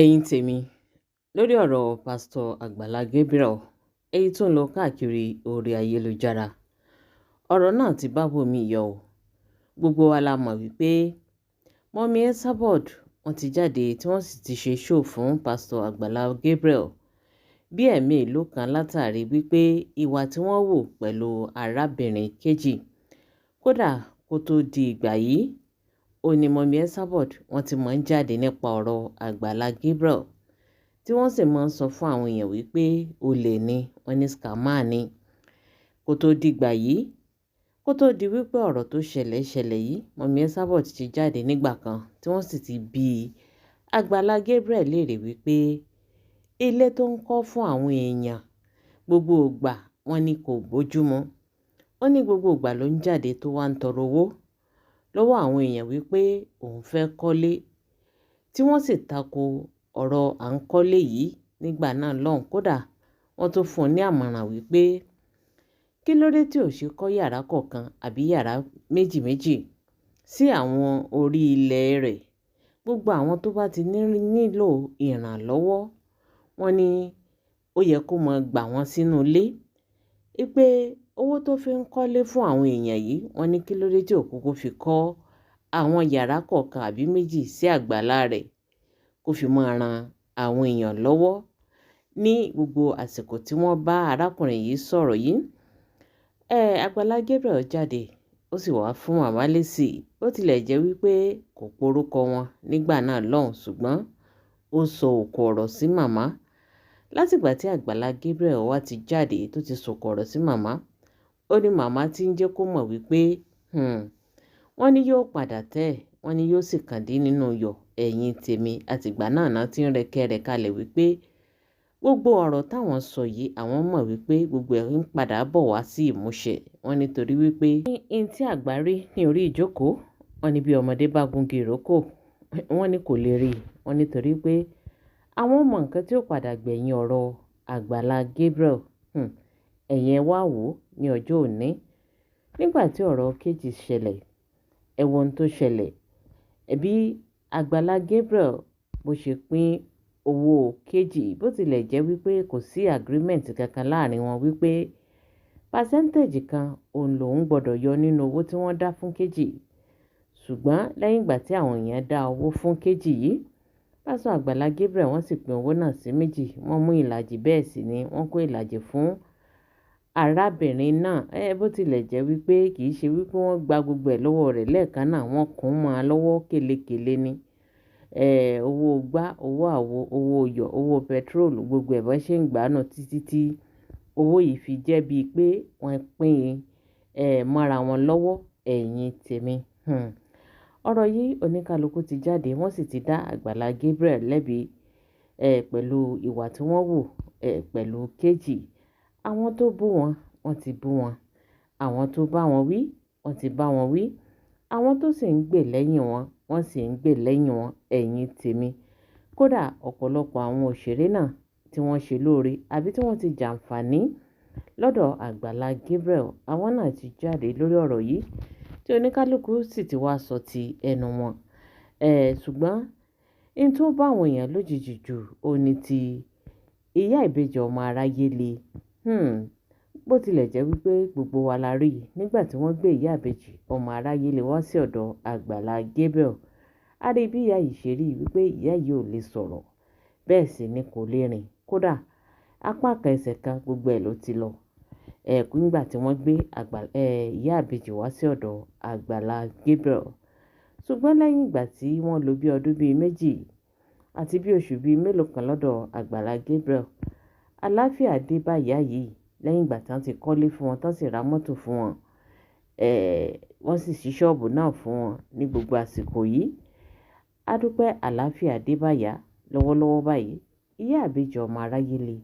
ẹ̀yin tèmi lórí ọ̀rọ̀ pásítọ̀ Àgbàlá Gabriel èyí tó ń lọ káàkiri orí ayélujára. Ọ̀rọ̀ náà ti bá bòmí yọ o. Gbogbo wa la mọ̀ wípé mọ́mí Esabod wọ́n ti jáde tí wọ́n sì ti ṣe ṣó fún pásítọ̀ Àgbàlá Gabriel bí ẹ̀mí èlò kan látàrí wípé ìwà tí wọ́n wò pẹ̀lú arábìnrin kejì. Kódà kó tó di ìgbà yìí ó ní mọ́mí Esabod wọ́n ti máa ń jáde nípa ọ̀rọ̀ Àgbàlá Gabriel tí wọ́n sì máa ń sọ fún àwọn èèyàn wípé olè ni, wọ́n ní scammer ni. Kó tó di ìgbà yìí, kó tó di wípé ọ̀rọ̀ tó ṣẹlẹ̀ yìí, mọ́mí Esabod ti jáde nígbà kan tí wọ́n sì ti bi Àgbàlá Gabriel léèrè wípé ilé tó ń kọ́ fún àwọn èèyàn gbogbo ìgbà wọ́n ní kò bójúmu. Wọ́n ní gbogbo ìgbà ló ń jáde tó wá ń tọrọ owó lọ́wọ́ àwọn èèyàn wípé òun fẹ́ kọ́lé, tí wọ́n sì tako ọ̀rọ̀ à ń kọ́lé yìí nígbà náà lọ́hùn. Kódà wọ́n tó fún un ní àmọ̀ràn wípé kí ló dé tí ò ṣe kọ́ yàrá kọ̀ọ̀kan àbí yàrá méjì méjì sí àwọn orí ilẹ̀ rẹ̀. Gbogbo àwọn tó bá ti nílò ìrànlọ́wọ́ wọ́n ní ó yẹ kó máa gbà wọ́n sínú ilé. Wípé owó tó fi ń kọ́lé fún àwọn èèyàn yìí, wọ́n ní kí ló dé tí ò kúkú fi kọ́ àwọn yàrá kọ̀ọ̀kan àbí méjì sí àgbàlá rẹ̀ kó fi máa ran àwọn èèyàn lọ́wọ́. Ní gbogbo àsìkò tí wọ́n bá arákùnrin yìí sọ̀rọ̀ yìí, Àgbàlá Gabriel jáde ó sì wá fún màmá lésì. Ó tilẹ̀ jẹ́ wípé kò porúkọ wọn nígbà náà lọ́hùn, ṣùgbọ́n ó sọ òkò ọ̀rọ̀ sí màmá. Látìgbà tí Àgbàlá Gabriel wá ti jáde tó ti sọ̀kò ọ̀rọ̀ sí màmá, ó ní màmá tí ń jẹ́ kó mọ̀ wípé wọ́n ní yóò padà tẹ́ ẹ̀, wọ́n ní yóò sì kàn dín nínú yọ̀ ẹ̀yin tèmi. Àtìgbà náà tí ń rẹkẹrẹ kalẹ̀ wípé gbogbo ọ̀rọ̀ táwọn sọ yìí àwọn mọ̀ wípé gbogbo ẹ̀ ń padà bọ̀ wá sí ìmúṣẹ. Wọ́n nítorí wípé ní tí àgbà rí ní orí ìjókòó, wọ́n ní bí ọmọdé bá gungi ìrókò, wọ́n ní kò lè rí. Wọ́n nítorí pé àwọn mọ nǹkan tí ó padà gbẹ̀yìn ọ̀rọ̀ Àgbàlá Gabriel. Ẹ̀yin wá wò ní ọjọ́ òní nígbà tí ọ̀rọ̀ kejì ṣẹlẹ̀. Ẹ wo ohun tó ṣẹlẹ̀. Ẹbí Àgbàlá Gabriel bó ṣe pín owó kejì, bó tilẹ̀ jẹ́ wípé kò sí agreement kankan láàrin wọn wípé percentage kan òun lòun gbọ́dọ̀ yọ nínú owó tí wọ́n dá fún kejì. Ṣùgbọ́n lẹ́yìn ìgbà tí àwọn èèyàn dá owó fún kejì yìí, pásítọ̀ Àgbàlá Gabriel wọ́n sì pín owó náà sí méjì. Wọ́n mú ìlàjì, bẹ́ẹ̀ sì ni wọ́n kó ìlàjì fún arábìnrin náà. Bó tilẹ̀ jẹ́ wípé kì í ṣe wípé wọ́n gba gbogbo ẹ̀ lọ́wọ́ rẹ̀ lẹ́ẹ̀kan náà, wọ́n kún mọ́ ọ lọ́wọ́ kélekèle ni. Owó gbá, owó àwo, owó iyọ̀, owó pẹtrólù, gbogbo ẹ̀ bọ́ ṣe ń gbà náà títí tí owó yìí fi jẹ́ bíi pé wọ́n pín mọ́ra wọn lọ́wọ́ ẹ̀yin tèmi. Ọ̀rọ̀ yìí oníkálukú ti jáde, wọ́n sì ti dá Àgbàlá Gabriel lẹ́bi pẹ̀lú ìwà tí wọ́n wò pẹ̀lú kejì. Àwọn tó bú wọn, wọ́n ti bú wọn. Àwọn tó bá wọn wí, wọ́n ti bá wọn wí. Àwọn tó sì ń gbè lẹ́yìn wọn, wọ́n sì ń gbè lẹ́yìn wọn ẹ̀yin tèmi. Kódà ọ̀pọ̀lọpọ̀ àwọn òṣèré náà tí wọ́n ṣe lóore àbí tí wọ́n ti jàǹfààní lọ́dọ̀ Àgbàlá Gabriel, àwọn náà ti jáde lórí ọ̀rọ̀ yìí tí oníkálukú sì ti wá sọ ti ẹnu wọn. Ṣùgbọ́n in tó bá àwọn èèyàn lójijì jù ó ní ti ìyá ìbejì ọmọ aráyé le. Bó tilẹ̀ jẹ́ wípé gbogbo wa la rí nígbà tí wọ́n gbé ìyá ìbejì ọmọ aráyé le wá sí ọ̀dọ̀ Àgbàlá Gabriel. A rí bí ìyá yìí ṣe rí wípé ìyá yìí ò lè sọ̀rọ̀, bẹ́ẹ̀ sì ni kò lè rìn. Kódà apá kan ẹsẹ̀ kan gbogbo ẹ̀ ló ti lọ. Nígbà tí wọ́n gbé ìyá ìbejì wá sí ọ̀dọ̀ Àgbàlá Gabriel. Ṣùgbọ́n lẹ́yìn ìgbà tí wọ́n lò bí ọdún bíi méjì àti bí oṣù bíi mélòó kan lọ́dọ̀ Àgbàlá Gabriel, àlàáfíà dé bá ìyá yìí lẹ́yìn ìgbà tí wọ́n ti kọ́lé fún wọn, tí wọ́n sì ra mọ́tò fún wọn. Wọ́n sì ṣí ṣọ́ọ̀bù náà fún wọn ní gbogbo àsìkò yìí. A dúpẹ́ àlàáfíà dé bá ìyá lọ́wọ́lọ́wọ́ báyìí. Ìyá ìbejì ọmọ aráyé le.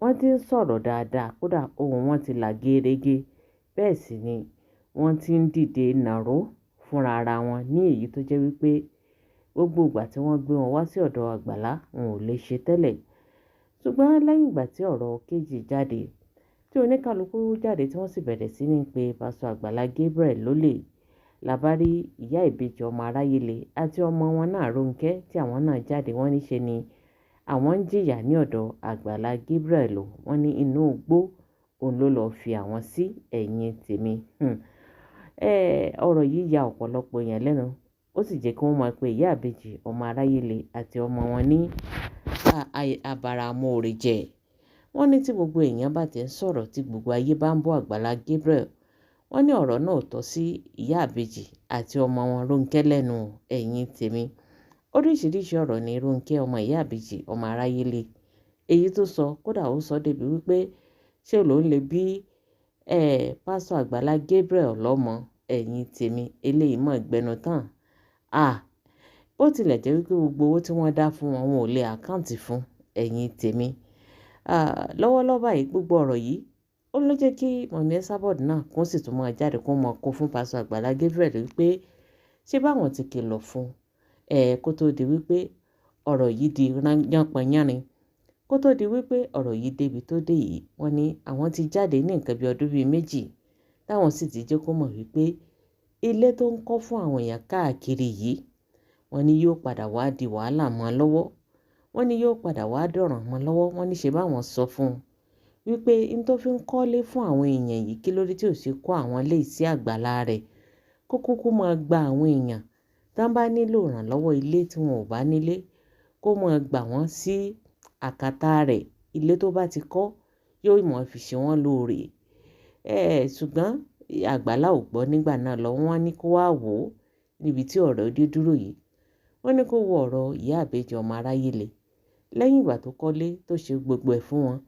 Wọ́n ti ń sọ̀rọ̀ dáadáa, kódà ohùn wọn ti là gérégé. Bẹ́ẹ̀ sì ni wọ́n ti ń dìde nàró fúnra ara wọn ní èyí tó jẹ́ wípé gbogbo ìgbà tí wọ́n gbé wọn wá sí ọ̀dọ̀ Àgbàlá wọn ò lè ṣe tẹ́lẹ̀. Ṣùgbọ́n lẹ́yìn ìgbà tí ọ̀rọ̀ kejì jáde, tí oníkálukú jáde tí wọ́n sì bẹ̀rẹ̀ sí ní pé pásítọ̀ Àgbàlá Gabriel lólè, la bá rí ìyá ìbejì ọmọ aráyé le àti ọmọ wọn náà Rónkẹ́ tí àwọn náà jáde. Wọ́n ní ṣe ni àwọn ń jìyà ní ọ̀dọ̀ Àgbàlá Gabriel o, wọ́n ní inú igbó òun ló lọ́ọ́ fi àwọn sí, ẹ̀yin tèmi. Ọ̀rọ̀ yìí ya ọ̀pọ̀lọpọ̀ èèyàn lẹ́nu, ó sì jẹ́ kí wọ́n máa pe ìyá àbèjì ọmọ aráyé le àti ọmọ wọn ní abáramọ̀ọ́rẹ́ jẹ. Wọ́n ní tí gbogbo èèyàn bá ti ń sọ̀rọ̀ tí gbogbo ayé bá ń bọ́ Àgbàlá Gabriel, wọ́n ní ọ̀rọ̀ náà ò tọ́ sí ìyá àbèjì àti ọmọ wọn Rónkẹ́ lẹ́nu, ẹ̀yin tèmi. Oríṣiríṣi ọ̀rọ̀ ni Rónkẹ́ ọmọ ìyá àbèjì ọmọ aráyé le. Èyí tó sọ, kódà ó sọ débi wípé ṣé lòun lè bí pásítọ̀ Àgbàlá Gabriel lọ́mọ, ẹ̀yin tèmi. Eléyìí mọ̀ gbẹnu tán. Bó tilẹ̀ jẹ́ wípé gbogbo owó tí wọ́n dá fún wọn, wọn ò lè àkáǹtì fún, ẹ̀yin tèmi. Lọ́wọ́lọ́wọ́ báyìí gbogbo ọ̀rọ̀ yìí ó ló jẹ́ kí Mọ̀mí Esabod náà kó sì tún máa jáde kó mọ̀ kó fún pásítọ̀ Àgbàlá Gabriel wípé ṣé báwọn ti kìlọ̀ fún kó tó di wípé ọ̀rọ̀ yìí di yánpọnyánrin, kó tó di wípé ọ̀rọ̀ yìí débi tó dé yìí. Wọ́n ní àwọn ti jáde ní nǹkan bí ọdún bíi méjì táwọn sì ti jẹ́ kó mọ̀ wípé ilé tó ń kọ́ fún àwọn èèyàn káàkiri yìí, wọ́n ní yóò padà wá di wàhálà mọ́ lọ́wọ́, wọ́n ní yóò padà wá dọ̀ràn mọ́ lọ́wọ́. Wọ́n ní ṣe báwọn sọ fún un wípé n tó fi ń kọ́lé fún àwọn èèyàn yìí, kí ló dé tí ò ṣe kó àwọn ilé sí àgbàlá rẹ̀, kó kúkú máa gba àwọn èèyàn tí wọ́n bá nílò ìrànlọ́wọ́ ilé tí wọn ò bá nílé, kó máa gbà wọ́n sí àkàtà rẹ̀. Ilé tó bá ti kọ́ yóò mọ̀ fi ṣe wọ́n lóore. Ṣùgbọ́n Àgbàlá ò gbọ́ nígbà náà lọ. Wọ́n ní kó wá wò ó níbi tí ọ̀rọ̀ dé dúró yìí. Wọ́n ní kó wo ọ̀rọ̀ ìyá àbèjì ọmọ aráyé le. Lẹ́yìn ìgbà tó kọ́lé tó ṣe gbogbo ẹ̀ fún wọn,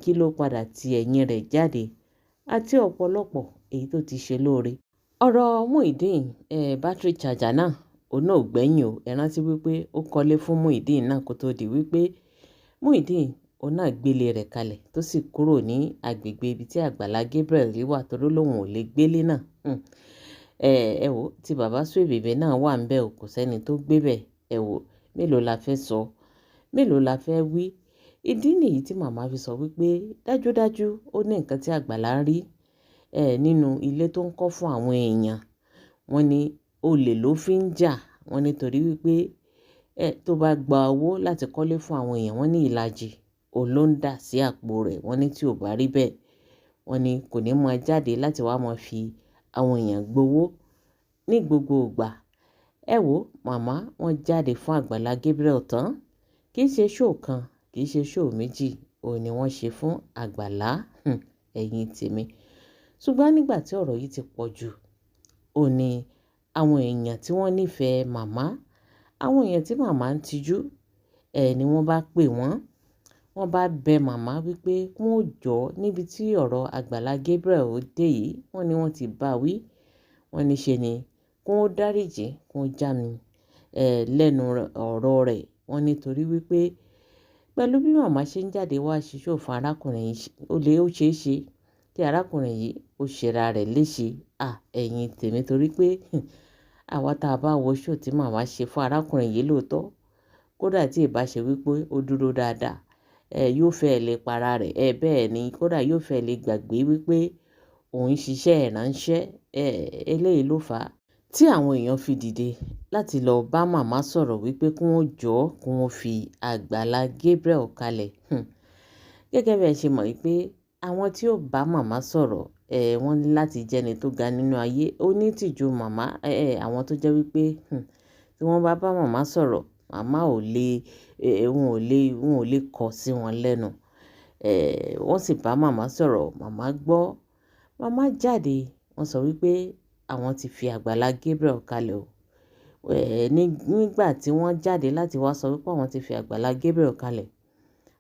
kí ló padà ti ẹ̀yìn rẹ̀ jáde àti ọ̀pọ̀lọpọ̀ èyí tó ti ṣe lóore. Ọ̀rọ̀ Muyideen battery charger náà, òun náà ò gbẹ́yìn o. Ẹ rántí wípé ó kọ́lé fún Muyideen náà kó tó di wípé Muyideen òun náà gbélé rẹ̀ kalẹ̀ tó sì kúrò ní agbègbè ibi tí Àgbàlá Gabriel wà torí lòun ò lè gbélé náà. Ẹ wò tí bàbá Suebebe náà wà ńbẹ̀ o, kò sẹ́ni tó gbé bẹ̀. Ẹ wò mélòó la fẹ́ sọ, mélòó la fẹ́ wí. Ìdí nìyí tí màmá fi sọ wípé dájúdájú ó ní nǹkan tí Àgbàlá ń rí nínú ilé tó ń kọ́ fún àwọn èèyàn. Wọ́n ní olè ló fi ń jà. Wọ́n ní torí wípé tó bá gba owó láti kọ́lé fún àwọn èèyàn, wọ́n ní ìlàjì òun ló ń dà sí àpò rẹ̀. Wọ́n ní tí ò bá rí bẹ́ẹ̀, wọ́n ní kò ní máa jáde láti wá máa fi àwọn èèyàn gbowó ní gbogbo ìgbà. Ẹ wò màmá wọ́n jáde fún Àgbàlá Gabriel tán. Kì í ṣe ṣóò kan, kì í ṣe ṣóò méjì, òun ni wọ́n ṣe fún Àgbàlá, ẹ̀yin tèmi. Ṣùgbọ́n nígbà tí ọ̀rọ̀ yìí ti pọ̀ jù, òun ni àwọn èèyàn tí wọ́n nífẹ̀ẹ́ màmá, àwọn èèyàn tí màmá ń tijú, ni wọ́n bá pè wọ́n. Wọ́n bá bẹ màmá wípé wọ́n ò jọ́ níbi tí ọ̀rọ̀ Àgbàlá Gabriel dé yìí. Wọ́n ní wọ́n ti bá wí. Wọ́n ní ṣe ni kó dáríjì, kó já mi lẹ́nu ọ̀rọ̀ rẹ̀. Wọ́n ní torí wípé pẹ̀lú bí màmá ṣe ń jáde wá ṣiṣẹ́ fún arákùnrin yìí, ó ṣeé ṣe kí arákùnrin yìí ó ṣera rẹ̀ léṣe. Ẹ̀yin tèmi, torí pé àwa tá a bá wo ṣóò tí màmá ṣe fún arákùnrin yìí lóòótọ́, kódà tí ì bá ṣe wípé ó dúró dáadáa, yóò fẹ́ lè para rẹ̀. Bẹ́ẹ̀ ni, kódà yóò fẹ́ lè gbàgbé wípé òun ń ṣiṣẹ́ ìránṣẹ́. Eléyìí ló fà á tí àwọn èèyàn fi dìde láti lọ bá màmá sọ̀rọ̀ wípé kí wọ́n jọ́, kí wọ́n fi Àgbàlá Gabriel kalẹ̀. Gẹ́gẹ́ bí ẹ ṣe mọ̀ wípé àwọn tí ó bá màmá sọ̀rọ̀, wọ́n ní láti jẹ́ni tó ga nínú ayé. Ó ní tìjú màmá. Àwọn tó jẹ́ wípé tí wọ́n bá màmá sọ̀rọ̀, màmá wọn ò lè kọ̀ sí wọn lẹ́nu. Wọ́n sì bá màmá sọ̀rọ̀, màmá gbọ́. Màmá jáde, wọ́n sọ wípé àwọn ti fi Àgbàlá Gabriel kalẹ̀ o. Nígbà tí wọ́n jáde láti wá sọ wípé àwọn ti fi Àgbàlá Gabriel kalẹ̀,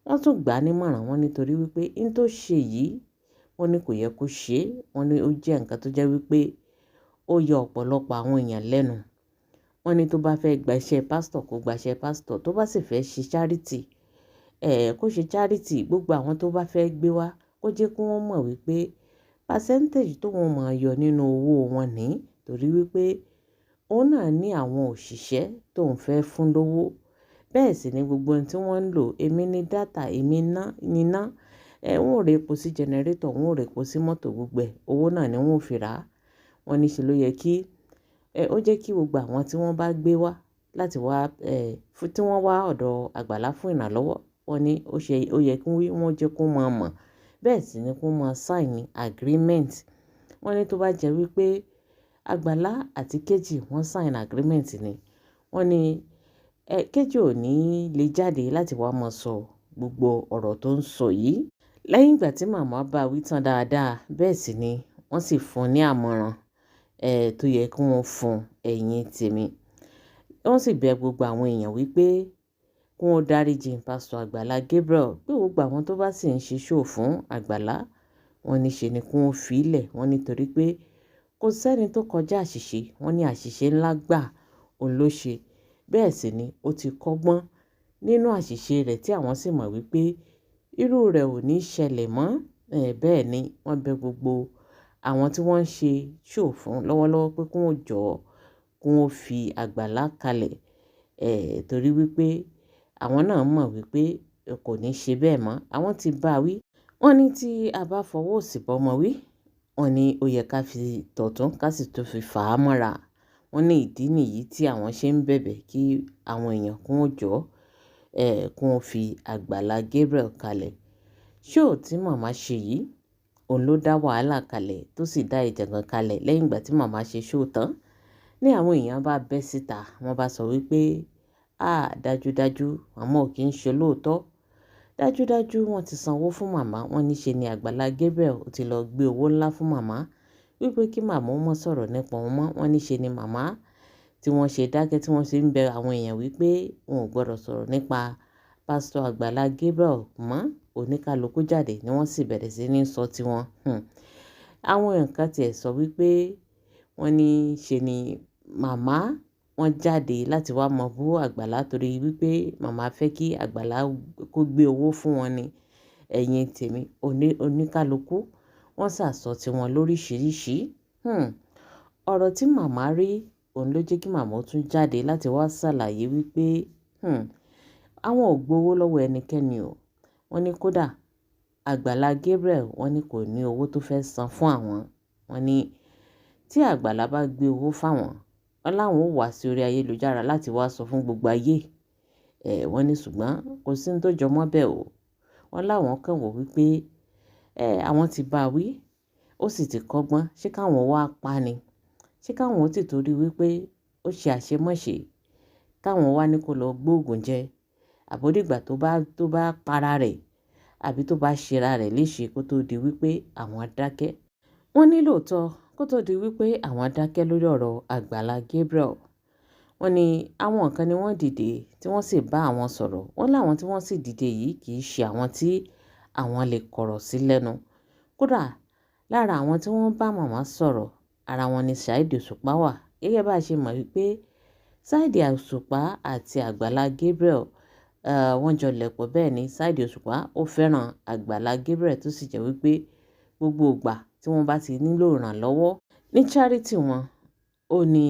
wọ́n tún gbà á nímọ̀ràn. Wọ́n nítorí wípé n tó ṣe yìí, wọ́n ní kò yẹ kó ṣe. Wọ́n ní ó jẹ́ nǹkan tó jẹ́ wípé ó yọ ọ̀pọ̀lọpọ̀ àwọn èèyàn lẹ́nu. Wọ́n ní tó bá fẹ́ gba iṣẹ́ pásítọ̀ kó gba iṣẹ́ pásítọ̀, tó bá sì fẹ́ ṣe charity, kó ṣe charity. Gbogbo àwọn tó bá fẹ́ gbé wá kó jẹ́ kí wọ́n mọ̀ wípé percentage tó wọ́n máa yọ nínú owó wọn ní, torí wípé òun náà ní àwọn òṣìṣẹ́ tó ń fẹ́ fún lówó. Bẹ́ẹ̀ sì ni gbogbo ohun tí wọ́n ń lò, èmi ní data, èmi níná. Wọ́n ò rẹ epo sí generator, wọ́n ò rẹ epo sí mọ́tò, gbogbo ẹ̀ owó náà ni wọ́n fi rà á. Wọ́n ní ṣe ló yẹ kí ó jẹ́ kí gbogbo àwọn tí wọ́n bá gbé wá láti wá tí wọ́n wá ọ̀dọ̀ Àgbàlá fún ìrànlọ́wọ́. Wọ́n ní ó yẹ kí wọ́n jẹ́ kó máa mọ̀, bẹ́ẹ̀ sì ni kó máa sign agreement. Wọ́n ní tó bá jẹ́ wípé Àgbàlá àti Kejì wọ́n sign agreement ni, wọ́n ní Kejì ò ní lè jáde láti wá máa sọ gbogbo ọ̀rọ̀ tó ń sọ yìí. Lẹ́yìn ìgbà tí màmá bá wí tán dáadáa, bẹ́ẹ̀ sì ni wọ́n sì fún un ní àmọ̀ràn tó yẹ kí wọ́n fún ẹ̀yin tèmi. Wọ́n sì bẹ gbogbo àwọn èèyàn wípé kí wọ́n dáríjì Pastor Àgbàlá Gabriel, pé gbogbo àwọn tó bá sì ń ṣe show fún Àgbàlá, wọ́n ní ṣe ni kí wọ́n fi í lẹ̀. Wọ́n nítorí pé kò sẹ́ni tó kọjá àṣìṣe. Wọ́n ní àṣìṣe ńlá gbà òun ló ṣe. Bẹ́ẹ̀ sì ni ó ti kọ́gbọ́n nínú àṣìṣe rẹ̀ tí àwọn sì mọ̀ wípé irú rẹ̀ ò ní ṣẹlẹ̀ mọ́. Bẹ́ẹ̀ ni wọ́n bẹ gbogbo àwọn tí wọ́n ń ṣe show fún lọ́wọ́lọ́wọ́ pé kí wọ́n jọ̀ọ́ kí wọ́n fi Àgbàlá kalẹ̀, torí wípé àwọn náà mọ̀ wípé kò ní ṣe bẹ́ẹ̀ mọ́. Àwọn ti bá wí. Wọ́n ní tí a bá fọwọ́ òsì bọ́mọ wí, wọ́n ní ó yẹ ká fi tọ̀tún ká sì tó fi fà á mọ́ra. Wọ́n ní ìdí nìyí tí àwọn ṣe ń bẹ̀bẹ̀ kí àwọn èèyàn kí wọ́n jọ̀ọ́ kí wọ́n fi Àgbàlá Gabriel kalẹ̀. Show tí màmá ṣe yìí, òun ló dá wàhálà kalẹ̀ tó sì dá ìjàngbọ̀n kalẹ̀. Lẹ́yìn ìgbà tí màmá ṣe show tán, ní àwọn èèyàn bá bẹ́ síta, wọ́n bá sọ wípé dájúdájú màmá ò kí ń ṣe olóòótọ́. Dájúdájú wọ́n ti sanwó fún màmá. Wọ́n ní ṣe ni Àgbàlá Gabriel ó ti lọ gbé owó ńlá fún màmá wípé kí màmá ó má sọ̀rọ̀ nípa wọn mọ́. Wọ́n ní ṣe ni màmá tí wọ́n ṣe dákẹ́, tí wọ́n ṣe ń bẹ àwọn èèyàn wípé wọn ò gbọdọ̀ sọ̀rọ̀ nípa Pastor Àgbàlá Gabriel mọ́. Oníkálukú jáde ni wọ́n sì bẹ̀rẹ̀ sí ní sọ tiwọn. Àwọn nǹkan tí ẹ̀ sọ wípé wọ́n ní ṣe ni màmá wọ́n jáde láti wá mọ bú Àgbàlá torí wípé màmá fẹ́ kí Àgbàlá kó gbé owó fún wọn ni. Ẹ̀yin tèmi, oníkálukú wọ́n ṣàsọ tiwọn lóríṣiríṣi. Ọ̀rọ̀ tí màmá rí òun ló jẹ́ kí màmá tún jáde láti wá ṣàlàyé wípé àwọn ò gbowó lọ́wọ́ ẹnikẹ́ni o. Wọ́n ní kódà Àgbàlá Gabriel wọ́n ní kò ní owó tó fẹ́ san fún àwọn. Wọ́n ní tí Àgbàlá bá gbé owó fáwọn, wọ́n láwọn ó wá sí orí ayélujára láti wá sọ fún gbogbo ayé. Wọ́n ní ṣùgbọ́n kò sí ní tó jọ mọ́ bẹ́ẹ̀ o. Wọ́n láwọn kàn wò wípé àwọn ti bá wí, ó sì ti kọ́gbọ́n. Ṣé káwọn wá pa ni? Ṣé káwọn ó ti torí wípé ó ṣe àṣemọ́ṣe káwọn wá ní kó lọ gbóògùn jẹ? Àbódìgbà tó bá para rẹ̀ àbí tó bá ṣera rẹ̀ léṣe kó tó di wípé àwọn dákẹ́. Wọ́n ní lóòótọ́ kó tó di wípé àwọn dákẹ́ lórí ọ̀rọ̀ Àgbàlá Gabriel. Wọ́n ní àwọn kan ni wọ́n dìde tí wọ́n sì bá àwọn sọ̀rọ̀. Wọ́n láwọn tí wọ́n sì dìde yìí kì í ṣe àwọn tí àwọn lè kọ̀rọ̀ sí lẹ́nu. Kódà lára àwọn tí wọ́n bá màmá sọ̀rọ̀, ara wọn ni Saheed Òṣùpá wà. Gẹ́gẹ́ bá ṣe mọ̀ wípé Saheed Òṣùpá àti Àgbàlá Gabriel wọ́n jọ lẹ̀pọ̀. Bẹ́ẹ̀ ni Saheed Òṣùpá ó fẹ́ràn Àgbàlá Gabriel tó sì jẹ́ wípé gbogbo ìgbà tí wọ́n bá ti nílò ìrànlọ́wọ́ ní charity wọn, ó ní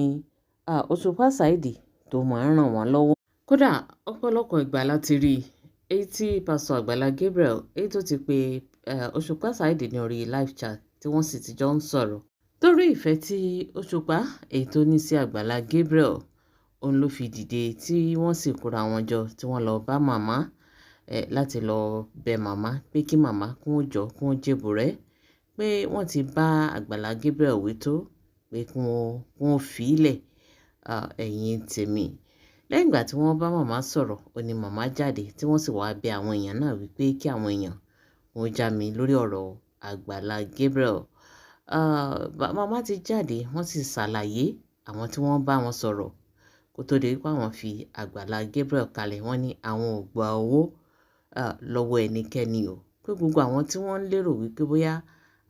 Òṣùpá Saheed tó máa ń ràn wọ́n lọ́wọ́. Kódà ọ̀pọ̀lọpọ̀ ìgbà láti rí èyí tí Pastor Àgbàlá Gabriel èyí tó ti pe Òṣùpá Saheed ní orí live chat tí wọ́n sì ti jọ ń sọ̀rọ̀. Torí ìfẹ́ tí Òṣùpá èyí tó ní sí Àgbàlá Gabriel, òun ló fi dìde tí wọ́n sì kóra wọn jọ tí wọ́n lọ bá màmá láti lọ bẹ màmá pé kí màmá kí wọ́n jọ̀ọ́ kí wọ́n jèbù rẹ̀ pé wọ́n ti bá Àgbàlá Gabriel wí tó pé kí wọ́n fi í lẹ̀. Ẹ̀yin tèmi, lẹ́yìn ìgbà tí wọ́n bá màmá sọ̀rọ̀, ó ní màmá jáde tí wọ́n sì wá bẹ àwọn èèyàn náà wípé kí àwọn èèyàn wọ́n já mi lórí ọ̀rọ̀ Àgbàlá Gabriel. Màmá ti jáde, wọ́n sì ṣàlàyé àwọn tí wọ́n bá wọn sọ̀rọ̀ kó tó di wípé àwọn fi Àgbàlá Gabriel kalẹ̀. Wọ́n ní àwọn ò gba owó lọ́wọ́ ẹnikẹ́ni o. Pé gbogbo àwọn tí wọ́n lérò wípé bóyá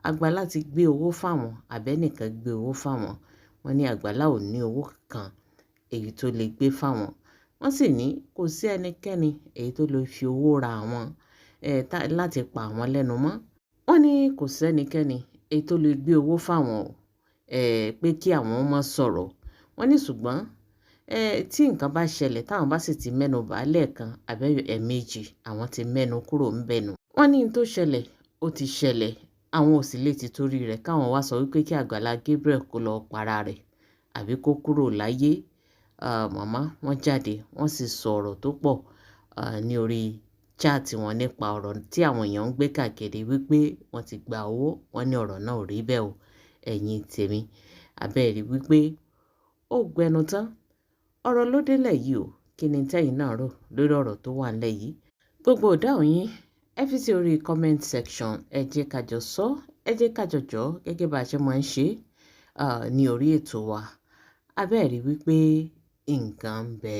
Àgbàlá ti gbé owó fáwọn àbẹ́nìkan gbé owó fáwọn, wọ́n ní Àgbàlá ò ní owó kan èyí tó lè gbé fáwọn. Wọ́n sì ní kò sí ẹnikẹ́ni èyí tó lè fi owó ra àwọn láti pa àwọn lẹ́nu mọ́. Wọ́n ní kò sí ẹnikẹ́ni èyí tó lè gbé owó fáwọn o, pé kí àwọn má sọ̀rọ̀. Wọ́n ní ṣùgbọ́n tí nǹkan bá ṣẹlẹ̀ táwọn bá sì ti mẹ́nu bà lẹ́ẹ̀kan àbẹ́ ẹ̀ẹ̀mejì, àwọn ti mẹ́nu kúrò ń bẹ̀nu. Wọ́n ní tó ṣẹlẹ̀ ó ti ṣẹlẹ̀. Àwọn ò sì lè ti torí rẹ̀ káwọn wá sọ wípé kí Àgbàlá Gabriel kó lọ para rẹ̀ àbí kó kúrò láyé màmá wọ́n jáde wọ́n sì sọ ọ̀rọ̀ tó pọ̀ ní orí chat wọn nípa ọ̀rọ̀ tí àwọn èèyàn ń gbé káàkiri wípé wọ́n ti gba owó. Wọ́n ní ọ̀rọ̀ náà ò rí bẹ́ẹ̀ o. Ẹ̀yin tèmi, àbẹ́ẹ̀rí wípé ó gbẹnu tán. Ọ̀rọ̀ ló délẹ̀ yìí o. Kí ni tẹ́yin náà rò lórí ọ̀rọ̀ tó wà nílẹ̀ yìí? Gbogbo ìdáhùn yín ẹ fi sí orí comment section. Ẹ jẹ́ ká jọ sọ, ẹ jẹ́ ká jọ jọ́ gẹ́gẹ́ bá a ṣe máa ń ṣe ní orí ètò wa. Àbẹ́ẹ̀rí wípé nǹkan ń bẹ.